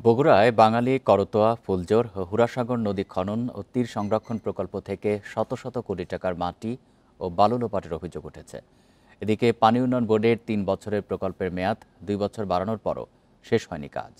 বগুড়ায় বাঙালি করতোয়া, ফুলজোর, হুরাসাগর নদী খনন ও তীর সংরক্ষণ প্রকল্প থেকে শত শত কোটি টাকার মাটি ও বালু লোপাটের অভিযোগ উঠেছে। এদিকে পানি উন্নয়ন বোর্ডের ৩ বছরের প্রকল্পের মেয়াদ ২ বছর বাড়ানোর পরও শেষ হয়নি কাজ।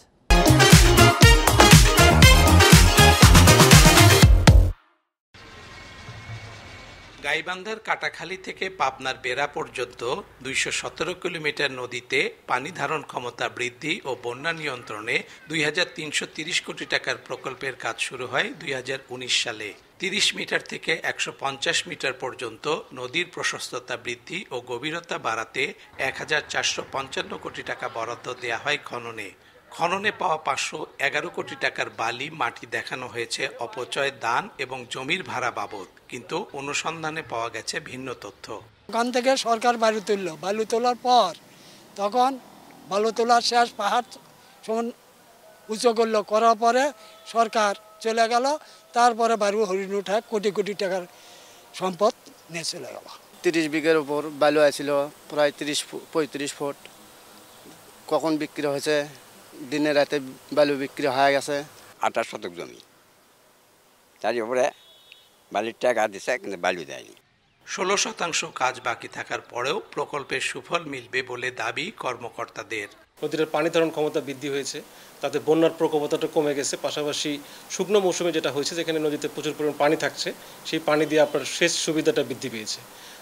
গাইবান্ধার কাটাখালী থেকে পাবনার বেড়া পর্যন্ত ২১৭ কিলোমিটার নদীতে পানি ধারণ ক্ষমতা বৃদ্ধি ও বন্যা নিয়ন্ত্রণে ২৩৩০ কোটি টাকার প্রকল্পের কাজ শুরু হয় ২০১৯ সালে। ৩০ মিটার থেকে ১৫০ মিটার পর্যন্ত নদীর প্রশস্ততা বৃদ্ধি ও গভীরতা বাড়াতে ১,৪৫৫ কোটি টাকা বরাদ্দ দেয়া হয় খননে পাওয়া ৫১১ কোটি টাকার বালি মাটি দেখানো হয়েছে অপচয়, দান এবং জমির ভাড়া বাবদ, কিন্তু অনুসন্ধানে পাওয়া গেছে ভিন্ন তথ্য। ওখান থেকে সরকার বালু তোলার পর তখন বালু তোলার শেষ পাহাড় সমান উঁচু করার পরে সরকার চলে গেল, তারপরে বালু হরিণ উঠায় কোটি কোটি টাকার সম্পদ নিয়ে চলে গেল। ৩০ বিঘার উপর বালু আছিল, প্রায় ৩০-৩৫ ফুট। কখন বিক্রি হয়েছে? দিনে রাতে বালু বিক্রি হয়ে গেছে। ২৮ শতক জমি, তার উপরে বালির টাকা দিছে, কিন্তু বালু দেয়নি। ১৬% কাজ বাকি থাকার পরেও প্রকল্পের সুফল মিলবে বলে দাবি কর্মকর্তাদের। নদীর পানি ধারণ ক্ষমতা বৃদ্ধি হয়েছে, তাতে বন্যার প্রকোপতাটা কমে গেছে। পাশাপাশি শুকনো মৌসুমে যেটা হয়েছে, যেখানে নদীতে প্রচুর পরিমাণ পানি থাকছে, সেই পানি দিয়ে আপনার সেচ সুবিধাটা বৃদ্ধি পেয়েছে।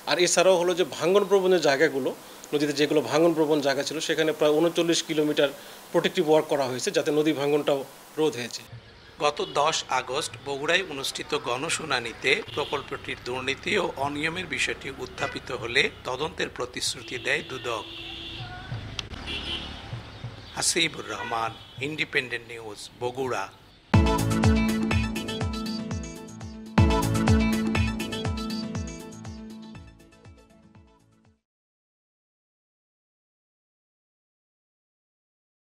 আর এছাড়াও হলো যে ভাঙন প্রবণের জায়গাগুলো, নদীতে যেগুলো ভাঙন প্রবণ জায়গা ছিল, সেখানে প্রায় ৩৯ কিলোমিটার প্রোটেক্টিভ ওয়ার্ক করা হয়েছে, যাতে নদী ভাঙনটাও রোধ হয়েছে। গত ১০ আগস্ট বগুড়ায় অনুষ্ঠিত গণশুনানিতে প্রকল্পটির দুর্নীতি ও অনিয়মের বিষয়টি উত্থাপিত হলে তদন্তের প্রতিশ্রুতি দেয় দুদক। Hasibur Rahman, independent news, Bogura.